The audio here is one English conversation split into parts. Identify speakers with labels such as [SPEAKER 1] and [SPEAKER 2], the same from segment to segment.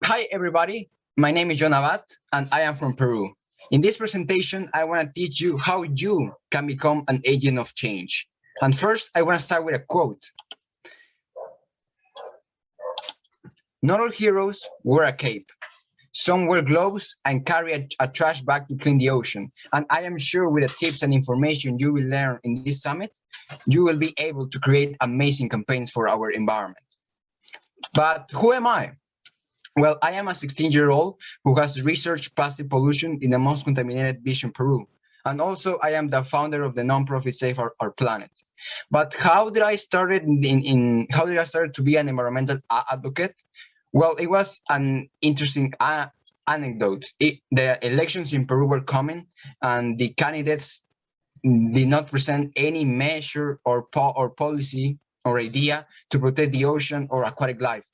[SPEAKER 1] Hi, everybody. My name is John Abad, and I am from Peru. In this presentation, I want to teach you how you can become an agent of change. And first, I want to start with a quote. Not all heroes wear a cape. Some wear gloves and carry a trash bag to clean the ocean. And I am sure with the tips and information you will learn in this summit, you will be able to create amazing campaigns for our environment. But who am I? Well, I am a 16-year-old who has researched plastic pollution in the most contaminated beach in Peru. And also, I am the founder of the nonprofit Save Our Planet. But how did I start to be an environmental advocate? Well, it was an interesting anecdote. The elections in Peru were coming, and the candidates did not present any measure or policy or idea to protect the ocean or aquatic life.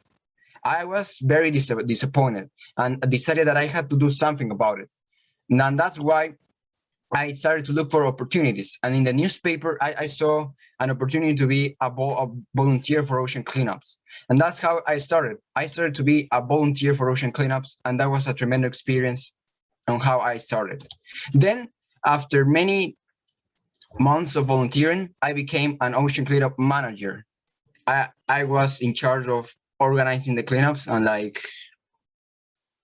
[SPEAKER 1] I was very disappointed and decided that I had to do something about it. And that's why I started to look for opportunities. And in the newspaper, I saw an opportunity to be a volunteer for ocean cleanups. And that's how I started. I started to be a volunteer for ocean cleanups, and that was a tremendous experience on how I started. Then, after many months of volunteering, I became an ocean cleanup manager. I was in charge of organizing the cleanups and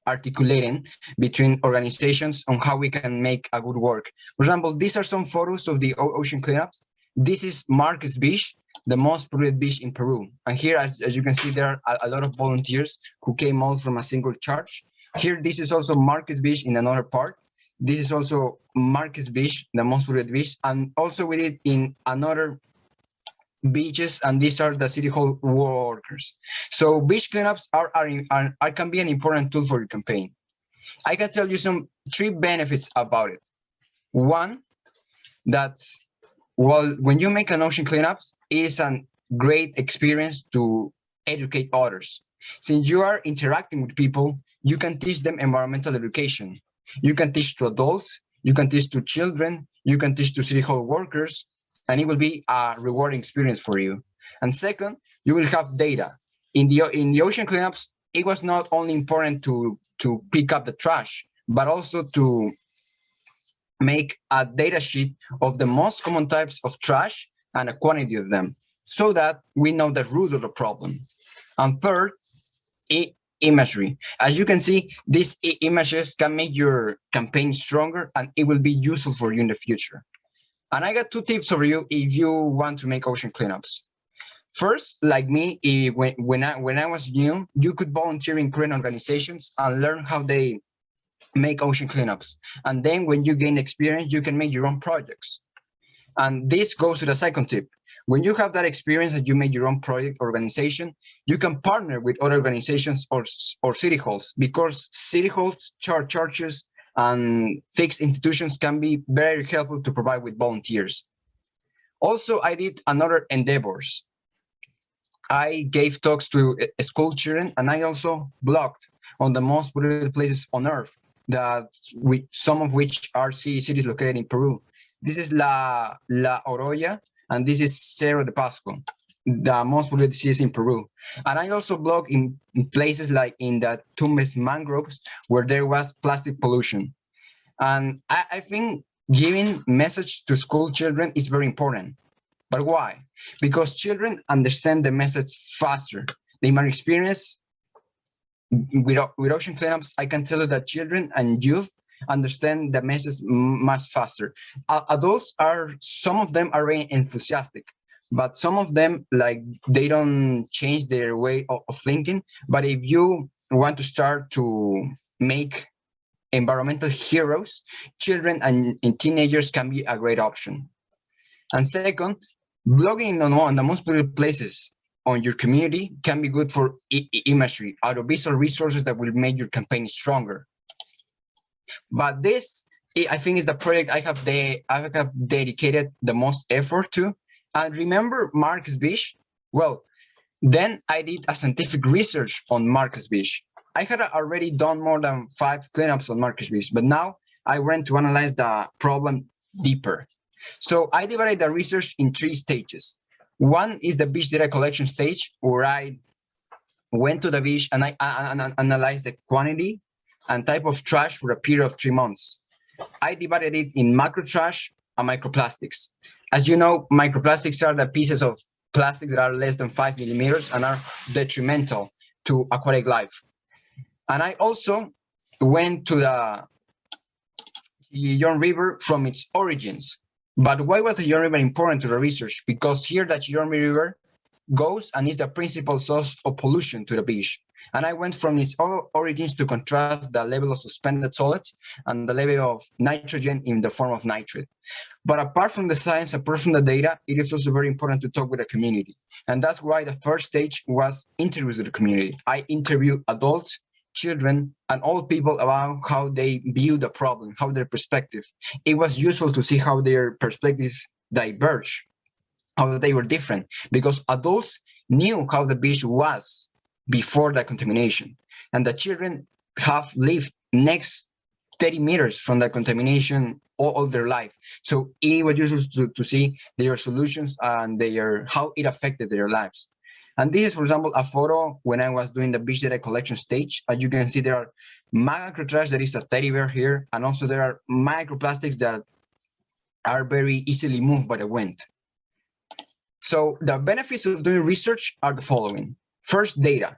[SPEAKER 1] articulating between organizations on how we can make a good work. For example, these are some photos of the ocean cleanups. This is Marcus Beach, the most polluted beach in Peru. And here, as you can see, there are a lot of volunteers who came all from a single charge. Here, this is also Marcus Beach in another part. This is also Marcus Beach, the most polluted beach. And also we did in another beaches, and these are the city hall workers. So beach cleanups can be an important tool for your campaign. I can tell you three benefits about it. One, that when you make an ocean cleanups, it is a great experience to educate others. Since you are interacting with people, you can teach them environmental education. You can teach to adults, you can teach to children, you can teach to city hall workers, and it will be a rewarding experience for you. And second, you will have data. In the ocean cleanups, it was not only important to pick up the trash, but also to make a data sheet of the most common types of trash and a quantity of them, so that we know the root of the problem. And third, imagery. As you can see, these images can make your campaign stronger, and it will be useful for you in the future. And I got two tips for you if you want to make ocean cleanups. First, like me, when I was new, you could volunteer in current organizations and learn how they make ocean cleanups. And then when you gain experience, you can make your own projects. And this goes to the second tip. When you have that experience that you made your own project organization, you can partner with other organizations or city halls, because city halls charge churches and fixed institutions can be very helpful to provide with volunteers. Also, I did another endeavors. I gave talks to school children, and I also blogged on the most polluted places on earth, some of which are cities located in Peru. This is La Oroya, and this is Cerro de Pasco, the most polluted cities in Peru. And I also blog in places like in the Tumbes mangroves, where there was plastic pollution. And I think giving message to school children is very important. But why? Because children understand the message faster. In my experience with ocean cleanups, I can tell you that children and youth understand the message much faster. Adults some of them are very enthusiastic, but some of them, they don't change their way of thinking. But if you want to start to make environmental heroes, children and teenagers can be a great option. And second, blogging on the most polluted places on your community can be good for imagery, audiovisual resources that will make your campaign stronger. But this, I think, is the project I have dedicated the most effort to. And remember Marcus Beach? Well, then I did a scientific research on Marcus Beach. I had already done more than 5 cleanups on Marcus Beach, but now I went to analyze the problem deeper. So I divided the research in 3 stages. One is the beach data collection stage, where I went to the beach and I analyzed the quantity and type of trash for a period of 3 months. I divided it in macro trash and microplastics. As you know, microplastics are the pieces of plastics that are less than 5 millimeters and are detrimental to aquatic life. And I also went to the Yon River from its origins. But why was the Yon River important to the research? Because here that Yon River goes and is the principal source of pollution to the beach. And I went from its origins to contrast the level of suspended solids and the level of nitrogen in the form of nitrate. But apart from the science, apart from the data, it is also very important to talk with the community. And that's why the first stage was interviews with the community. I interviewed adults, children, and old people about how they view the problem, how their perspective. It was useful to see how their perspectives diverge, how they were different, because adults knew how the beach was before the contamination, and the children have lived next 30 meters from the contamination all their life. So it was useful to see their solutions and how it affected their lives. And this is, for example, a photo when I was doing the beach data collection stage. As you can see, there are macro trash, that is a teddy bear here, and also there are microplastics that are very easily moved by the wind. So the benefits of doing research are the following. First, data,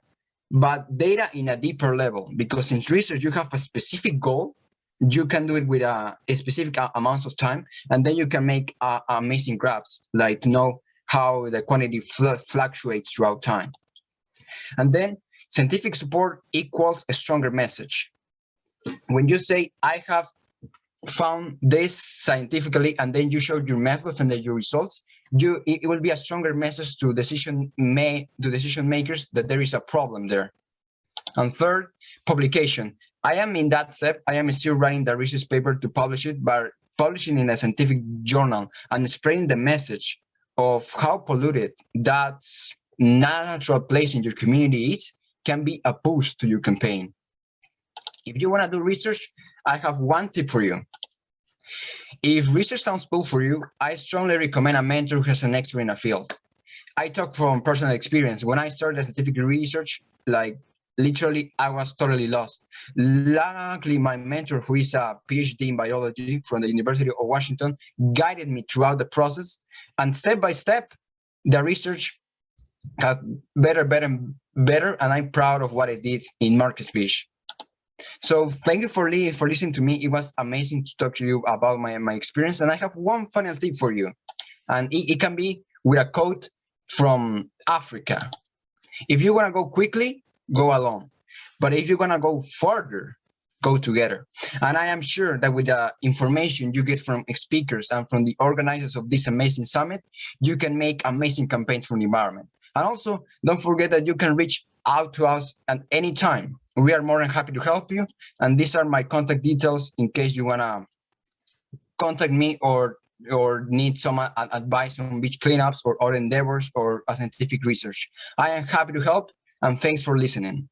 [SPEAKER 1] but data in a deeper level, because in research you have a specific goal, you can do it with a specific amounts of time, and then you can make amazing graphs, like to know how the quantity fluctuates throughout time. And then scientific support equals a stronger message. When you say, I have found this scientifically, and then you show your methods and then your results, it will be a stronger message to decision makers that there is a problem there. And third, publication. I am in that step. I am still writing the research paper to publish it, but publishing in a scientific journal and spreading the message of how polluted that natural place in your community is can be a boost to your campaign. If you want to do research, I have one tip for you. If research sounds cool for you, I strongly recommend a mentor who has an expert in a field. I talk from personal experience. When I started scientific research, like literally, I was totally lost. Luckily, my mentor, who is a PhD in biology from the University of Washington, guided me throughout the process. And step by step, the research got better, and I'm proud of what I did in Marcus Beach. So thank you for listening to me. It was amazing to talk to you about my experience. And I have one final tip for you. And it can be with a quote from Africa. If you want to go quickly, go alone. But if you're going to go further, go together. And I am sure that with the information you get from speakers and from the organizers of this amazing summit, you can make amazing campaigns for the environment. And also, don't forget that you can reach out to us at any time. We are more than happy to help you. And these are my contact details in case you want to contact me or need some advice on beach cleanups or endeavors or scientific research. I am happy to help, and thanks for listening.